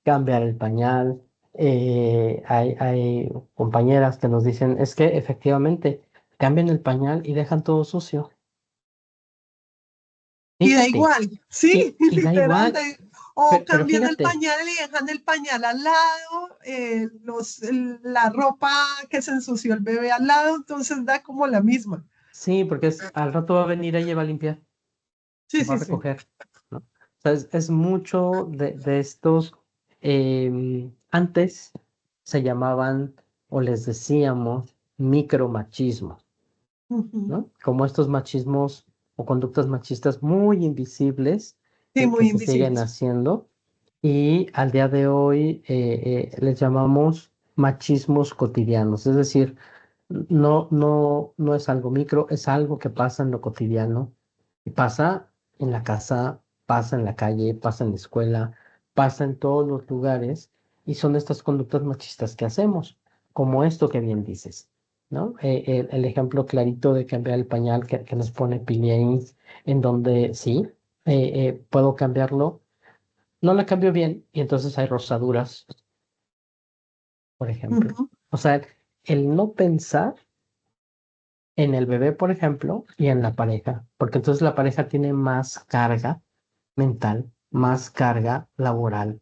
cambiar el pañal. Hay compañeras que nos dicen, es que efectivamente cambian el pañal y dejan todo sucio. Y da Fíjate, igual, sí, y da literal. igual. O Pero cambian el fíjate, pañal y dejan el pañal al lado, la ropa que se ensució el bebé al lado, entonces da como la misma. sí, porque al rato va a venir, ella va a limpiar, Sí, va a sí, sí. recoger, ¿no? O sea, es mucho de estos, antes se llamaban o les decíamos micromachismo, Ujú. ¿no? Como estos machismos o conductas machistas muy invisibles Sí, que muy se siguen invisibles. haciendo y al día de hoy les llamamos machismos cotidianos, es decir, no es algo micro, es algo que pasa en lo cotidiano y pasa en la casa, pasa en la calle, pasa en la escuela, pasa en todos los lugares y son estas conductas machistas que hacemos, como esto que bien dices. ¿No? El ejemplo clarito de cambiar el pañal que nos pone Pili ahí, en donde sí, puedo cambiarlo, no la cambio bien y entonces hay rosaduras, por ejemplo. Ujú. O sea, el no pensar en el bebé, por ejemplo, y en la pareja, porque entonces la pareja tiene más carga mental, más carga laboral.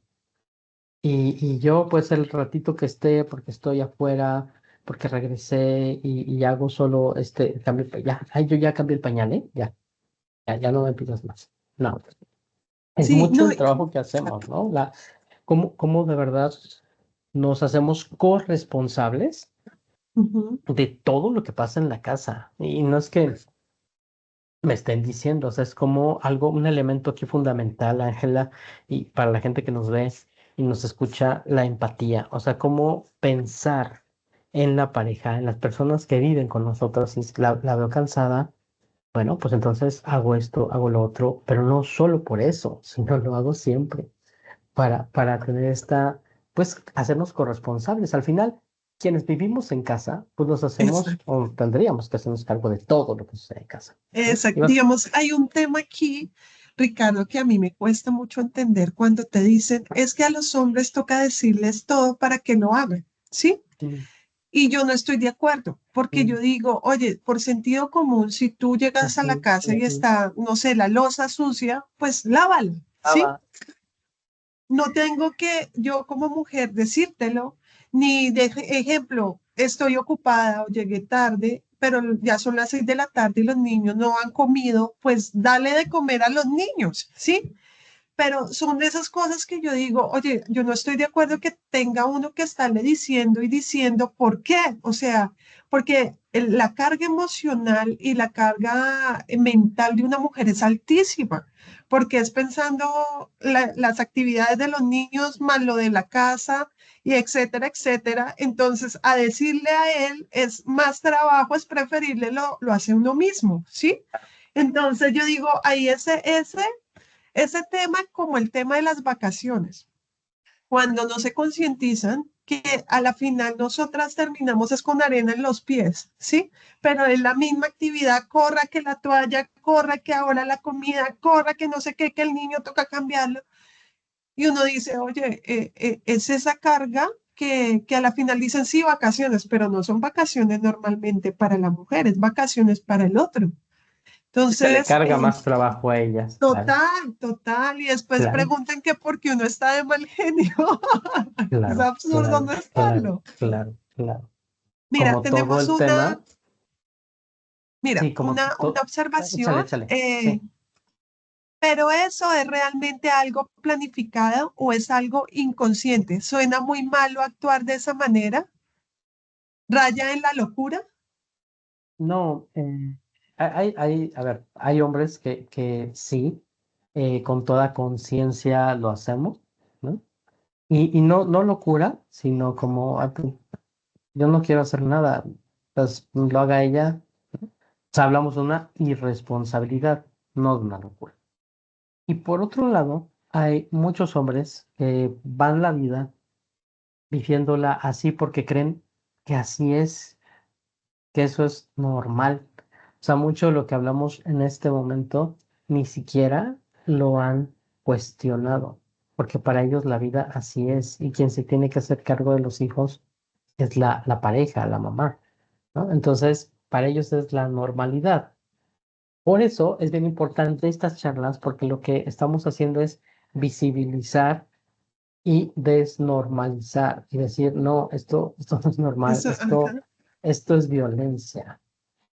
Y yo, pues el ratito que esté, porque estoy afuera, porque regresé y hago solo este cambio, ya, ay, yo ya cambié el pañal, ¿eh? Ya no me pidas más. No, es Sí, mucho no, el trabajo que hacemos, ¿no? Cómo de verdad nos hacemos corresponsables ujú, de todo lo que pasa en la casa. Y no es que me estén diciendo, o sea, es como algo, un elemento aquí fundamental, Ángela, y para la gente que nos ve y nos escucha, la empatía, o sea, cómo pensar en la pareja, en las personas que viven con nosotros, si la veo cansada, bueno, pues entonces hago esto, hago lo otro, pero no solo por eso, sino lo hago siempre para tener esta, pues hacernos corresponsables. Al final, quienes vivimos en casa, pues nos hacemos exacto, o tendríamos que hacernos cargo de todo lo que sucede en casa, ¿no? exacto. Digamos, hay un tema aquí, Ricardo, que a mí me cuesta mucho entender cuando te dicen, es que a los hombres toca decirles todo para que lo hagan, ¿sí? Mm, Y yo no estoy de acuerdo, porque yo mm, digo, oye, por sentido común, si tú llegas a la ujú, casa y ujú. está, no sé, la loza sucia, pues lávala, Ah, ¿sí? va. No tengo que yo como mujer decírtelo, ni de ejemplo, estoy ocupada o llegué tarde, pero ya son las 6 de la tarde y los niños no han comido, pues dale de comer a los niños, ¿sí? Pero son de esas cosas que yo digo, oye, yo no estoy de acuerdo que tenga uno que estarle diciendo y diciendo por qué. O sea, porque la carga emocional y la carga mental de una mujer es altísima, porque es pensando las actividades de los niños más lo de la casa y etcétera, etcétera. Entonces, a decirle a él es más trabajo, es preferible lo hace uno mismo, ¿sí? Entonces yo digo, ahí ese tema como el tema de las vacaciones, cuando no se concientizan que a la final nosotras terminamos es con arena en los pies, ¿sí? Pero es la misma actividad, corra que la toalla, corra que ahora la comida, corra que no sé qué, que el niño toca cambiarlo. Y uno dice, oye, es esa carga que a la final dicen sí, vacaciones, pero no son vacaciones normalmente para la mujer, es vacaciones para el otro. Se le Entonces, carga más trabajo a ellas. Claro, total, total. Y después claro, preguntan que por qué uno está de mal genio. Es claro, absurdo claro, no claro, estarlo. claro, claro. Mira, Como todo tenemos el tema, mira, sí, como una todo. Échale, observación, échale. Sí. pero eso es realmente algo planificado o es algo inconsciente. Suena muy malo actuar de esa manera, raya en la locura. No, a ver, hay hombres que sí, con toda conciencia lo hacemos, ¿no? Y no locura, sino como, pues, yo no quiero hacer nada, pues lo haga ella. O sea, hablamos de una irresponsabilidad, no de una locura. Y por otro lado, hay muchos hombres que van la vida viviéndola así porque creen que así es, que eso es normal. O sea, mucho de lo que hablamos en este momento ni siquiera lo han cuestionado, porque para ellos la vida así es y quien se tiene que hacer cargo de los hijos es la pareja, la mamá, ¿no? Entonces, para ellos es la normalidad. Por eso es bien importante estas charlas, porque lo que estamos haciendo es visibilizar y desnormalizar y decir, no, esto no es normal, Eso, ajá. esto es violencia.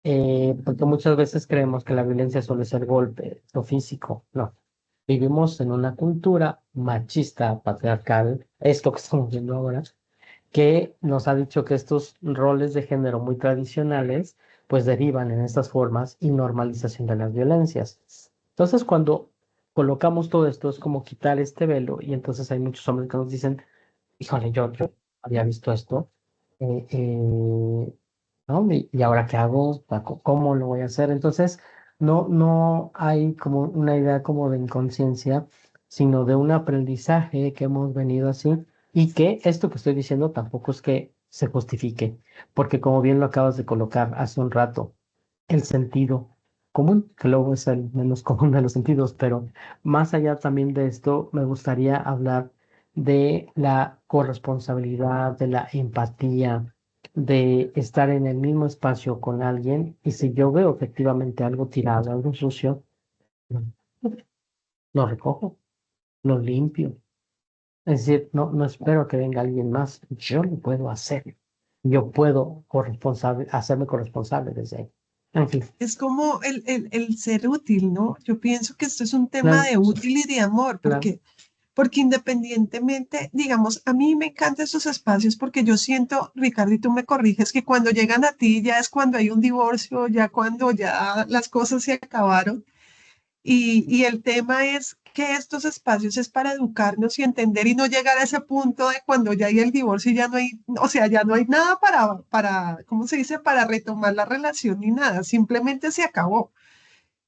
Porque muchas veces creemos que la violencia solo es el golpe, lo físico. No. Vivimos en una cultura machista, patriarcal, esto que estamos viendo ahora, que nos ha dicho que estos roles de género muy tradicionales, pues derivan en estas formas y normalización de las violencias. Entonces, cuando colocamos todo esto, es como quitar este velo y entonces hay muchos hombres que nos dicen, híjole, yo había visto esto, eh, eh, ¿no? Y ahora qué hago, o sea, ¿cómo lo voy a hacer? Entonces, no hay como una idea como de inconsciencia, sino de un aprendizaje que hemos venido así y que esto que estoy diciendo tampoco es que se justifique, porque como bien lo acabas de colocar hace un rato, el sentido común, que luego es el menos común de los sentidos, pero más allá también de esto, me gustaría hablar de la corresponsabilidad, de la empatía, de estar en el mismo espacio con alguien y si yo veo efectivamente algo tirado, algo sucio, lo recojo, lo limpio. Es decir, no espero que venga alguien más, yo lo puedo hacer. Yo puedo hacerme corresponsable desde ahí. En fin, Es como el ser útil, ¿no? Yo pienso que esto es un tema claro, de útil y de amor, claro. porque independientemente, digamos, a mí me encantan esos espacios porque yo siento, Ricardo, y tú me corriges, que cuando llegan a ti ya es cuando hay un divorcio, ya cuando ya las cosas se acabaron. Y el tema es que estos espacios es para educarnos y entender y no llegar a ese punto de cuando ya hay el divorcio y ya no hay, o sea, ya no hay nada ¿cómo se dice? Para retomar la relación ni nada, simplemente se acabó.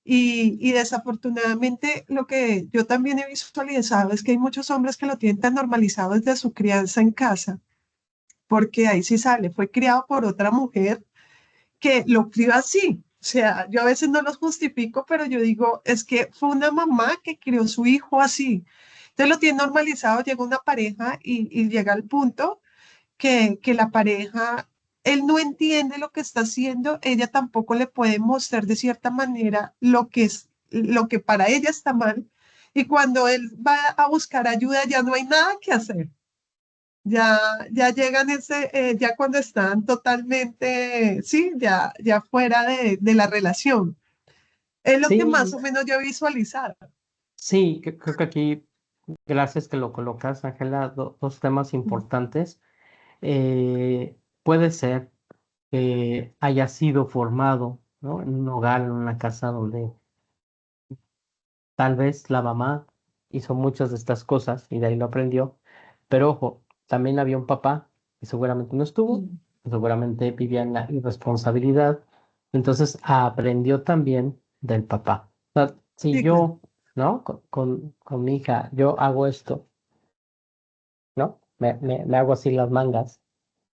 Y desafortunadamente lo que yo también he visualizado es que hay muchos hombres que lo tienen tan normalizado desde su crianza en casa, porque ahí sí sale, fue criado por otra mujer que lo crió así. O sea, yo a veces no los justifico, pero yo digo, es que fue una mamá que crió su hijo así. Entonces lo tiene normalizado, llega una pareja y llega al punto que la pareja, él no entiende lo que está haciendo, ella tampoco le puede mostrar de cierta manera lo que es, lo que para ella está mal. Y cuando él va a buscar ayuda, ya no hay nada que hacer. Ya llegan ya cuando están totalmente, sí, ya fuera de la relación. Es lo que más Sí, o menos yo he visualizado. sí, creo que aquí, gracias que lo colocas, Ángela, dos temas importantes. Puede ser que haya sido formado, ¿no? En un hogar, en una casa donde tal vez la mamá hizo muchas de estas cosas y de ahí lo aprendió, pero ojo, también había un papá que seguramente no estuvo, Mm. seguramente vivía en la irresponsabilidad, entonces aprendió también del papá. O sea, si Sí, claro. yo, ¿no? Con mi hija, yo hago esto, ¿no? Me hago así las mangas,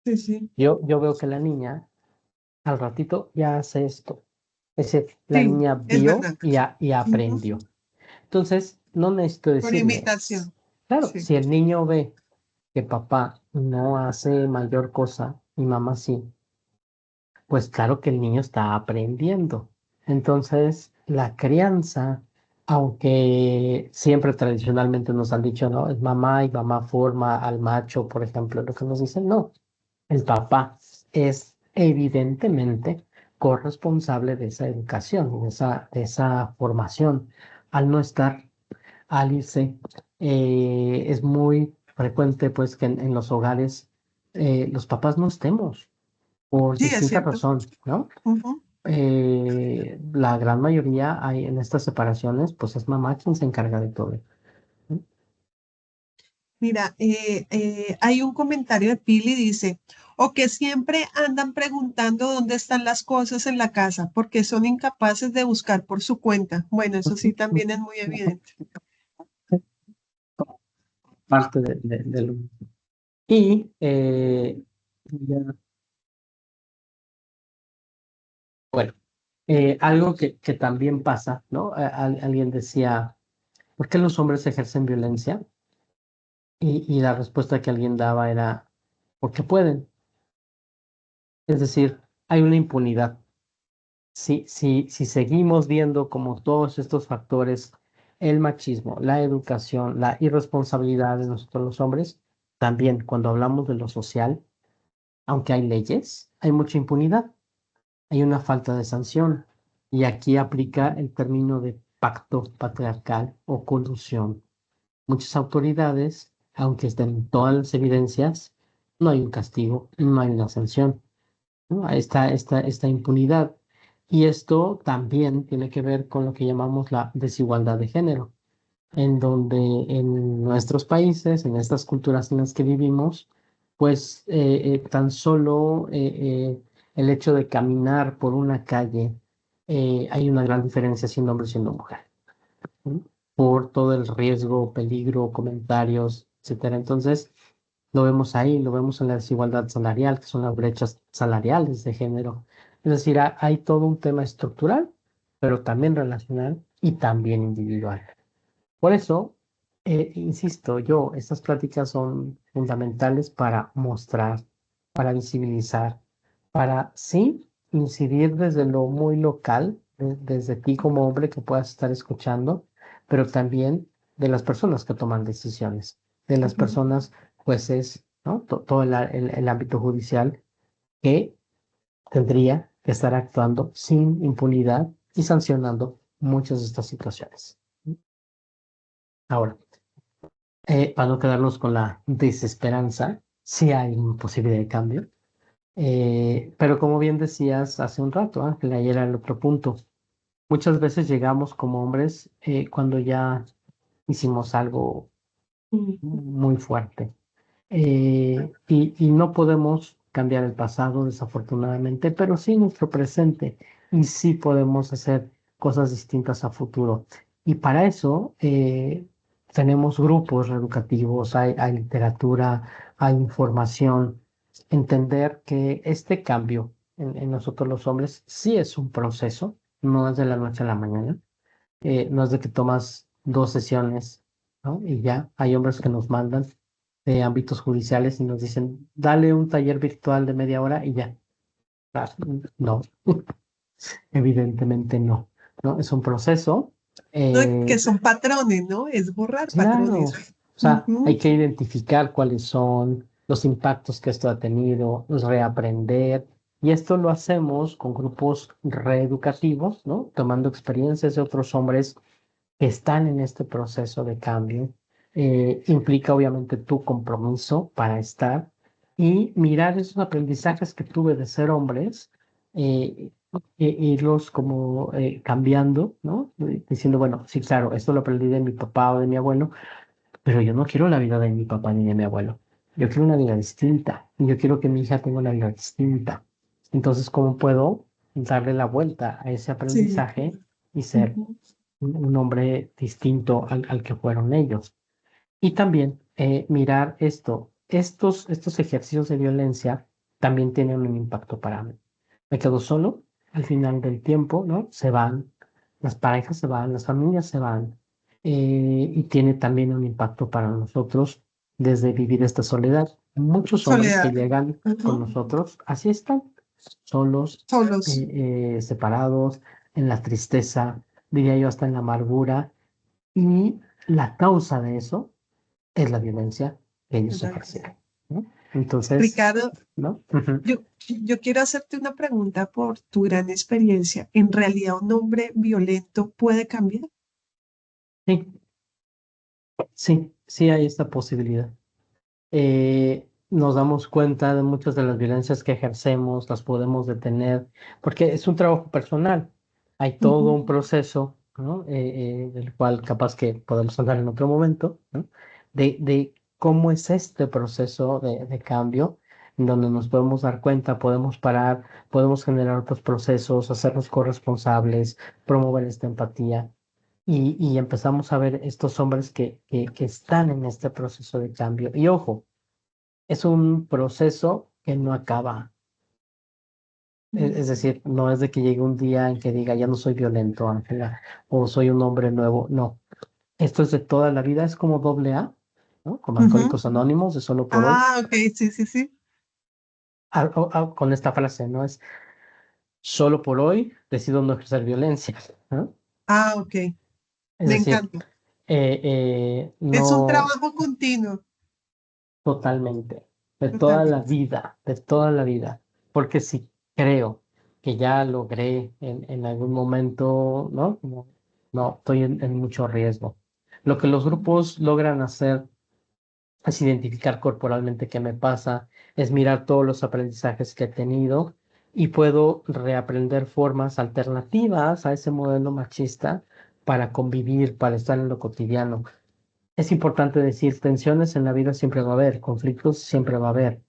Sí, sí. yo veo que la niña al ratito ya hace esto. Es decir, la Sí, niña es vio verdad. y Ujú. aprendió. Entonces, no necesito Por decirle, imitación. claro, Sí. si el niño ve que papá no hace mayor cosa y mamá sí, pues claro que el niño está aprendiendo. Entonces, la crianza, aunque siempre tradicionalmente nos han dicho, ¿no? Es mamá y mamá forma al macho, por ejemplo, lo que nos dicen, no, el papá es evidentemente corresponsable de esa educación, de esa formación. Al no estar, al irse, es muy frecuente pues que en los hogares los papás no estemos por Sí, es distintas cierto. razones, ¿no? Ujú. La gran mayoría hay en estas separaciones, pues es mamá quien se encarga de todo. Mira, hay un comentario de Pili, dice, o que siempre andan preguntando dónde están las cosas en la casa porque son incapaces de buscar por su cuenta. Bueno, eso sí también es muy evidente. Parte lo... Y ya, bueno, algo que también pasa, ¿no? Alguien decía, ¿por qué los hombres ejercen violencia? Y la respuesta que alguien daba era, porque pueden. Es decir, hay una impunidad. Si seguimos viendo como todos estos factores el machismo, la educación, la irresponsabilidad de nosotros los hombres, también cuando hablamos de lo social, aunque hay leyes, hay mucha impunidad, hay una falta de sanción. Y aquí aplica el término de pacto patriarcal o colusión. Muchas autoridades, aunque estén todas las evidencias, no hay un castigo, no hay una sanción, ¿no? Ahí está esta impunidad. Y esto también tiene que ver con lo que llamamos la desigualdad de género, en donde en nuestros países, en estas culturas en las que vivimos, pues tan solo el hecho de caminar por una calle, hay una gran diferencia siendo hombre y siendo mujer, ¿no? Por todo el riesgo, peligro, comentarios, etcétera. Entonces, lo vemos ahí, lo vemos en la desigualdad salarial, que son las brechas salariales de género. Es decir, hay todo un tema estructural, pero también relacional y también individual. Por eso, insisto, estas pláticas son fundamentales para mostrar, para visibilizar, para sí incidir desde lo muy local, desde ti como hombre que puedas estar escuchando, pero también de las personas que toman decisiones, de las Ujú. personas jueces, ¿no? Todo el ámbito judicial que tendría que estar actuando sin impunidad y sancionando muchas de estas situaciones. Ahora, para no quedarnos con la desesperanza, sí hay una posibilidad de cambio. Pero como bien decías hace un rato, Ángela, y era el otro punto, muchas veces llegamos como hombres cuando ya hicimos algo Ujú. muy fuerte. Y no podemos cambiar el pasado, desafortunadamente, pero sí nuestro presente. Y sí podemos hacer cosas distintas a futuro. Y para eso tenemos grupos educativos, hay literatura, hay información. Entender que este cambio en nosotros los hombres sí es un proceso, no es de la noche a la mañana, no es de que tomas 2 sesiones, ¿no? Y ya hay hombres que nos mandan de ámbitos judiciales y nos dicen, dale un taller virtual de media hora y ya. Ah, no, evidentemente no, ¿no? Es un proceso. No, que eh, son patrones, ¿no? Es borrar patrones. claro, o sea, hay Ujú. que identificar cuáles son los impactos que esto ha tenido, reaprender. Y esto lo hacemos con grupos reeducativos, ¿no? Tomando experiencias de otros hombres que están en este proceso de cambio. Implica obviamente tu compromiso para estar y mirar esos aprendizajes que tuve de ser hombres, irlos como cambiando, ¿no? Diciendo, bueno, sí, claro, esto lo aprendí de mi papá o de mi abuelo, pero yo no quiero la vida de mi papá ni de mi abuelo. Yo quiero una vida distinta y yo quiero que mi hija tenga una vida distinta. Entonces, ¿cómo puedo darle la vuelta a ese Sí. aprendizaje y ser Ujú. un hombre distinto al que fueron ellos? Y también mirar estos ejercicios de violencia también tienen un impacto para mí. Me quedo solo, al final del tiempo, ¿no? Se van, las parejas se van, las familias se van, y tiene también un impacto para nosotros desde vivir esta soledad. Muchos hombres que Soledad. llegan con Ujú. nosotros, así están, solos, Solos. separados, en la tristeza, diría yo hasta en la amargura, y la causa de eso es la violencia que ellos ejercieron, ¿no? Entonces, Ricardo, ¿no? Ujú. yo quiero hacerte una pregunta por tu gran experiencia. ¿En realidad un hombre violento puede cambiar? Sí, sí, sí hay esta posibilidad. Nos damos cuenta de muchas de las violencias que ejercemos, las podemos detener, porque es un trabajo personal. Hay todo Ujú. un proceso, ¿no? Del cual capaz que podemos hablar en otro momento, ¿no? De cómo es este proceso de cambio, en donde nos podemos dar cuenta, podemos parar, podemos generar otros procesos, hacernos corresponsables, promover esta empatía. Y empezamos a ver estos hombres que están en este proceso de cambio. Y ojo, es un proceso que no acaba. Es decir, no es de que llegue un día en que diga, ya no soy violento, Ángela, o soy un hombre nuevo. No, esto es de toda la vida, es como doble A, ¿no? Como Ujú. Alcohólicos Anónimos, de solo por hoy. Ah, ok, sí, sí, sí. Con esta frase, ¿no? Es solo por hoy decido no ejercer violencia, ¿no? Ah, ok. Es Me decir, encanta. Es un No trabajo continuo, totalmente, totalmente. de toda la vida, porque si creo que ya logré en algún momento, ¿no? No, no, estoy en mucho riesgo. Lo que los grupos logran hacer es identificar corporalmente qué me pasa, es mirar todos los aprendizajes que he tenido y puedo reaprender formas alternativas a ese modelo machista para convivir, para estar en lo cotidiano. Es importante decir, tensiones en la vida siempre va a haber, conflictos siempre va a haber.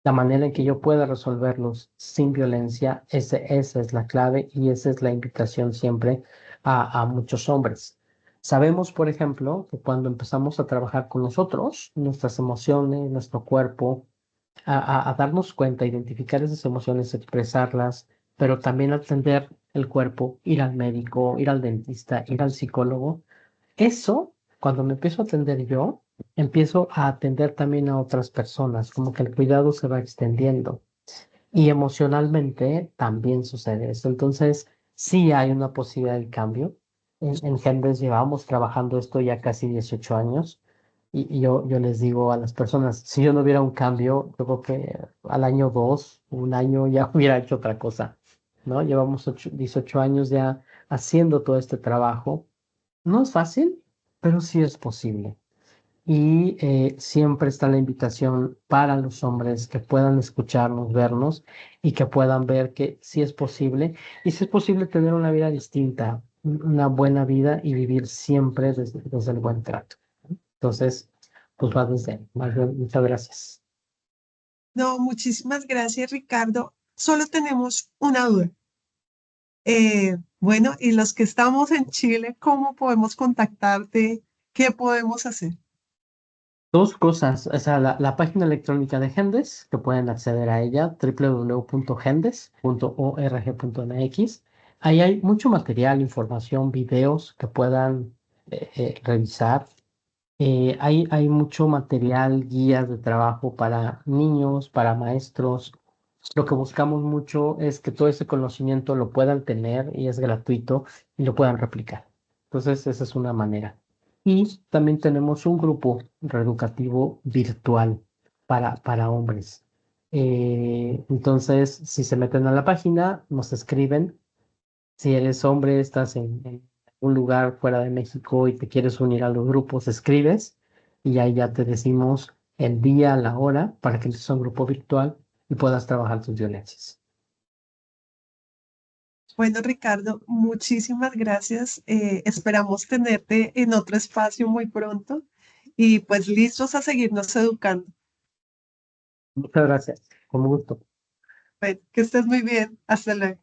La manera en que yo pueda resolverlos sin violencia, esa es la clave y esa es la invitación siempre a muchos hombres. Sabemos, por ejemplo, que cuando empezamos a trabajar con nosotros, nuestras emociones, nuestro cuerpo, a darnos cuenta, identificar esas emociones, expresarlas, pero también atender el cuerpo, ir al médico, ir al dentista, ir al psicólogo, eso, cuando me empiezo a atender yo, empiezo a atender también a otras personas, como que el cuidado se va extendiendo. Y emocionalmente también sucede esto. Entonces, sí hay una posibilidad de cambio. En Genders llevamos trabajando esto ya casi 18 años. Y yo les digo a las personas, si yo no hubiera un cambio, yo creo que al año 2, un año ya hubiera hecho otra cosa, ¿no? Llevamos 18 años ya haciendo todo este trabajo. No es fácil, pero sí es posible. Y siempre está la invitación para los hombres que puedan escucharnos, vernos y que puedan ver que sí es posible. Y sí es posible tener una vida distinta, una buena vida y vivir siempre desde el buen trato. Entonces, pues va desde ahí. Más bien, muchas gracias. No, muchísimas gracias, Ricardo. Solo tenemos una duda. Bueno, y los que estamos en Chile, ¿cómo podemos contactarte? ¿Qué podemos hacer? Dos cosas, o sea, la página electrónica de Gendes, que pueden acceder a ella, www.gendes.org.mx. Ahí hay mucho material, información, videos que puedan revisar. Hay mucho material, guías de trabajo para niños, para maestros. Lo que buscamos mucho es que todo ese conocimiento lo puedan tener y es gratuito y lo puedan replicar. Entonces, esa es una manera. Y también tenemos un grupo reeducativo virtual para hombres. Entonces, si se meten a la página, nos escriben. Si eres hombre, estás en un lugar fuera de México y te quieres unir a los grupos, escribes y ahí ya te decimos el día, la hora para que entres a un grupo virtual y puedas trabajar tus violencias. Bueno, Ricardo, muchísimas gracias. Esperamos tenerte en otro espacio muy pronto y pues listos a seguirnos educando. Muchas gracias. Con gusto. Bueno, que estés muy bien. Hasta luego.